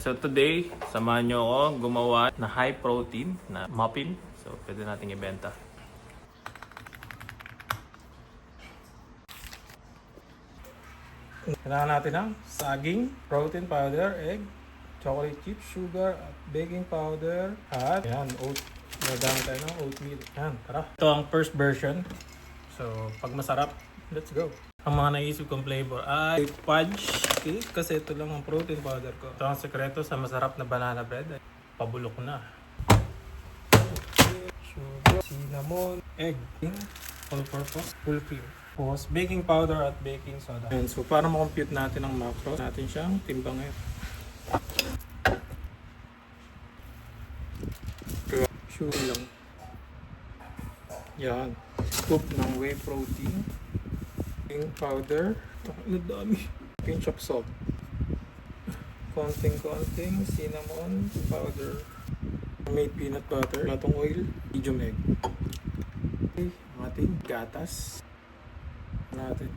So today, samahan nyo ako gumawa na high protein na muffin. So pwede nating ibenta. Kailangan natin ng saging, protein powder, egg, chocolate chips, sugar, at baking powder, at yan, oat. Nagamit tayo ng oatmeal. Yan, tara. Ito ang first version. So, pag masarap, let's go. Ang mga naisip kong flavor ay fudge cake kasi ito lang ang protein powder ko. Ito ang sekreto sa masarap na banana bread. Pabulok na. Sugar, cinnamon, egg, all-purpose, full cream. Tapos baking powder at baking soda. And so para ma-compute natin ang macros, natin siyang timbangin. Sure lang. Yan. Scoop ng whey protein. Baking powder. Ang dami. Pinch of salt. Konting cinnamon powder. Made peanut butter. Latong oil. Medium egg. Okay. Ating gatas natin.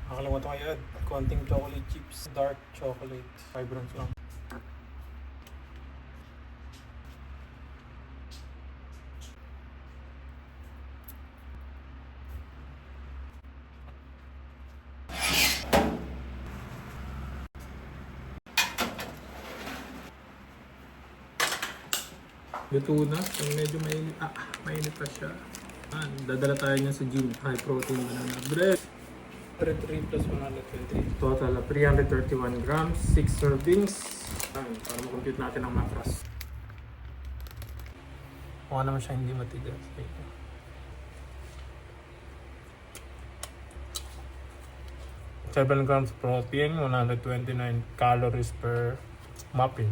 Nakalimutan ko i-add konting chocolate chips, dark chocolate, vibrant lang. Luto na, so medyo mainit pa siya. Dadala tayo niya sa gym. High protein banana bread. 103 plus 120. Total of 331 grams, 6 servings. Para ma-compute natin ang macros. Mukha naman siya hindi matigas. 7 grams protein, 129 calories per muffin.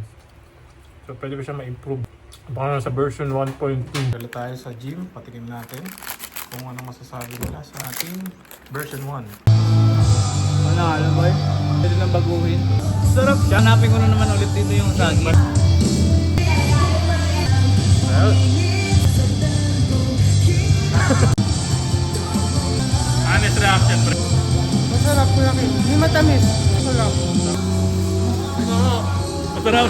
So pwede ko siya ma-improve. Baka sa version 1.2. Dala tayo sa gym, patikim natin kung ano masasabi nila sa ating version 1. Wala, alam boy. Pwede lang baguhin. Sarap siya. Hanapin ko na naman ulit dito yung saging. Honest reaction, pre. Masarap ko lang. Hindi matamis. Masarap. Masarap.